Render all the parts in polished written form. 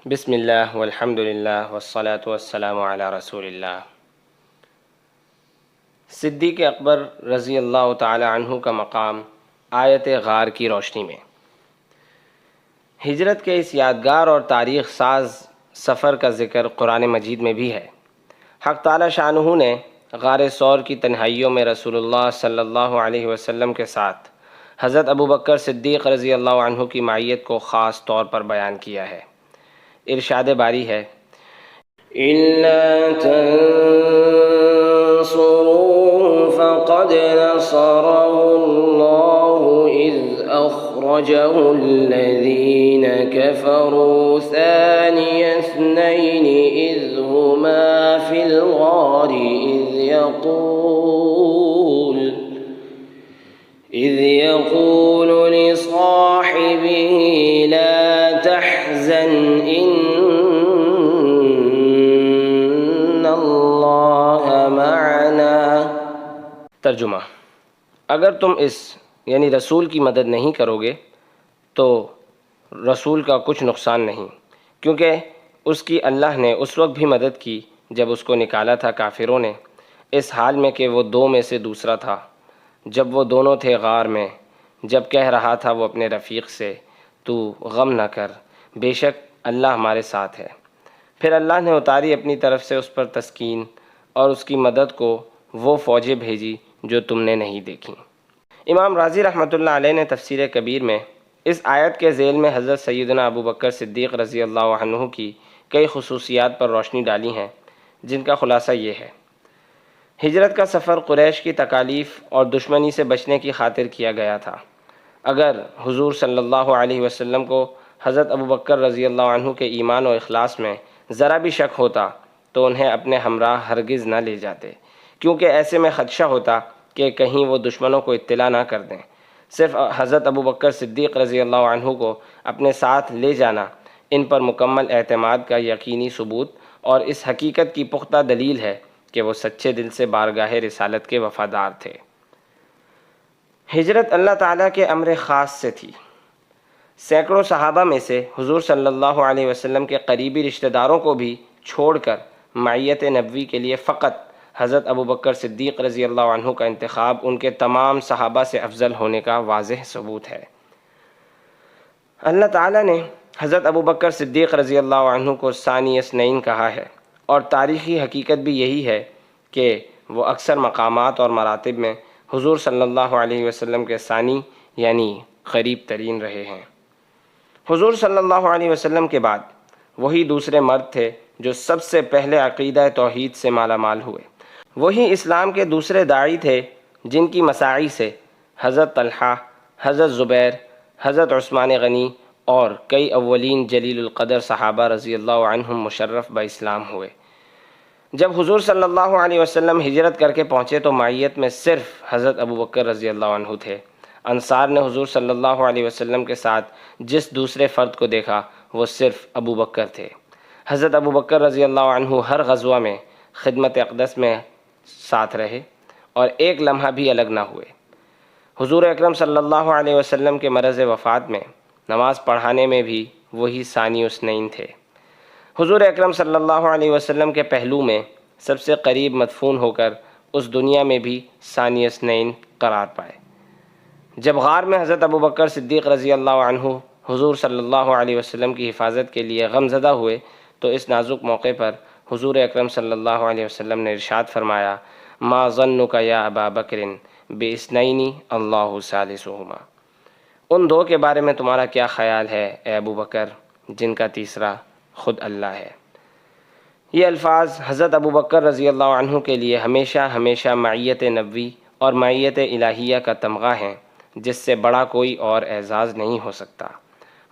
بسم اللہ والحمد للہ والصلاة والسلام علی رسول اللہ۔ صدیق اکبر رضی اللہ تعالی عنہ کا مقام آیت غار کی روشنی میں۔ ہجرت کے اس یادگار اور تاریخ ساز سفر کا ذکر قرآن مجید میں بھی ہے۔ حق تعالی شانہ نے غار ثور کی تنہائیوں میں رسول اللہ صلی اللہ علیہ وسلم کے ساتھ حضرت ابوبکر صدیق رضی اللہ عنہ کی معیت کو خاص طور پر بیان کیا ہے۔ ارشاد باری ہے، إِلَّا تَنصُرُوهُ فَقَدْ نَصَرَهُ اللَّهُ إِذْ أَخْرَجَهُ الَّذِينَ كَفَرُوا ثَانِيَ اثْنَيْنِ إِذْ هُمَا فِي الْغَارِ إِذْ يَقُولُ لِصَاحِبِهِ لَا تَحْزَنْ إِنَّ اللَّهَ مَعَنَا۔ ترجمہ: اگر تم یعنی رسول کی مدد نہیں کرو گے تو رسول کا کچھ نقصان نہیں، کیونکہ اس کی اللہ نے اس وقت بھی مدد کی جب اس کو نکالا تھا کافروں نے، اس حال میں کہ وہ دو میں سے دوسرا تھا، جب وہ دونوں تھے غار میں، جب کہہ رہا تھا وہ اپنے رفیق سے، تو غم نہ کر، بے شک اللہ ہمارے ساتھ ہے۔ پھر اللہ نے اتاری اپنی طرف سے اس پر تسکین اور اس کی مدد کو وہ فوجیں بھیجی جو تم نے نہیں دیکھیں۔ امام رازی رحمۃ اللہ علیہ نے تفسیر کبیر میں اس آیت کے ذیل میں حضرت سیدنا ابوبکر صدیق رضی اللہ عنہ کی کئی خصوصیات پر روشنی ڈالی ہیں، جن کا خلاصہ یہ ہے۔ ہجرت کا سفر قریش کی تکالیف اور دشمنی سے بچنے کی خاطر کیا گیا تھا۔ اگر حضور صلی اللہ علیہ وسلم کو حضرت ابوبکر رضی اللہ عنہ کے ایمان و اخلاص میں ذرا بھی شک ہوتا تو انہیں اپنے ہمراہ ہرگز نہ لے جاتے، کیونکہ ایسے میں خدشہ ہوتا کہ کہیں وہ دشمنوں کو اطلاع نہ کر دیں۔ صرف حضرت ابوبکر صدیق رضی اللہ عنہ کو اپنے ساتھ لے جانا ان پر مکمل اعتماد کا یقینی ثبوت اور اس حقیقت کی پختہ دلیل ہے کہ وہ سچے دل سے بارگاہ رسالت کے وفادار تھے۔ ہجرت اللہ تعالیٰ کے امر خاص سے تھی۔ سینکڑوں صحابہ میں سے حضور صلی اللہ علیہ وسلم کے قریبی رشتہ داروں کو بھی چھوڑ کر معیت نبوی کے لیے فقط حضرت ابوبکر صدیق رضی اللہ عنہ کا انتخاب ان کے تمام صحابہ سے افضل ہونے کا واضح ثبوت ہے۔ اللہ تعالیٰ نے حضرت ابوبکر صدیق رضی اللہ عنہ کو ثانی اثنین کہا ہے، اور تاریخی حقیقت بھی یہی ہے کہ وہ اکثر مقامات اور مراتب میں حضور صلی اللہ علیہ وسلم کے ثانی یعنی قریب ترین رہے ہیں۔ حضور صلی اللہ علیہ وسلم کے بعد وہی دوسرے مرد تھے جو سب سے پہلے عقیدہ توحید سے مالا مال ہوئے۔ وہی اسلام کے دوسرے داعی تھے جن کی مساعی سے حضرت طلحہ، حضرت زبیر، حضرت عثمان غنی اور کئی اولین جلیل القدر صحابہ رضی اللہ عنہم مشرف باسلام ہوئے۔ جب حضور صلی اللہ علیہ وسلم ہجرت کر کے پہنچے تو معیت میں صرف حضرت ابوبکر رضی اللہ عنہ تھے۔ انصار نے حضور صلی اللہ علیہ وسلم کے ساتھ جس دوسرے فرد کو دیکھا وہ صرف ابوبکر تھے۔ حضرت ابوبکر رضی اللہ عنہ ہر غزوہ میں خدمت اقدس میں ساتھ رہے اور ایک لمحہ بھی الگ نہ ہوئے۔ حضور اکرم صلی اللہ علیہ وسلم کے مرض وفات میں نماز پڑھانے میں بھی وہی ثانی اثنین تھے۔ حضور اکرم صلی اللہ علیہ وسلم کے پہلو میں سب سے قریب مدفون ہو کر اس دنیا میں بھی ثانی اثنین قرار پائے۔ جب غار میں حضرت ابوبکر صدیق رضی اللہ عنہ حضور صلی اللہ علیہ وسلم کی حفاظت کے لیے غم زدہ ہوئے تو اس نازک موقع پر حضور اکرم صلی اللہ علیہ وسلم نے ارشاد فرمایا، ما ظنک یا ابا بکر باثنین اللہ ثالثہما۔ ان دو کے بارے میں تمہارا کیا خیال ہے اے ابو بکر جن کا تیسرا خود اللہ ہے۔ یہ الفاظ حضرت ابوبکر رضی اللہ عنہ کے لیے ہمیشہ ہمیشہ معیت نبوی اور معیت الہیہ کا تمغہ ہیں، جس سے بڑا کوئی اور اعزاز نہیں ہو سکتا۔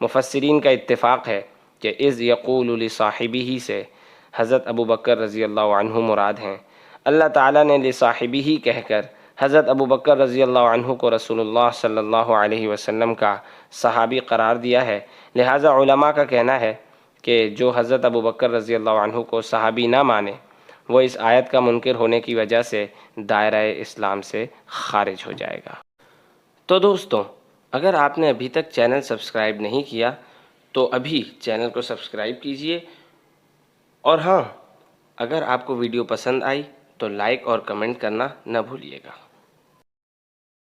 مفسرین کا اتفاق ہے کہ اذ یقول لصاحبہ سے حضرت ابوبکر رضی اللہ عنہ مراد ہیں۔ اللہ تعالیٰ نے لصاحبہ کہہ کر حضرت ابوبکر رضی اللہ عنہ کو رسول اللہ صلی اللہ علیہ وسلم کا صحابی قرار دیا ہے، لہٰذا علماء کا کہنا ہے کہ جو حضرت ابوبکر رضی اللہ عنہ کو صحابی نہ مانے وہ اس آیت کا منکر ہونے کی وجہ سے دائرہ اسلام سے خارج ہو جائے گا۔ تو دوستوں، اگر آپ نے ابھی تک چینل سبسکرائب نہیں کیا تو ابھی چینل کو سبسکرائب کیجئے، اور ہاں، اگر آپ کو ویڈیو پسند آئی تو لائک اور کمنٹ کرنا نہ بھولیے گا۔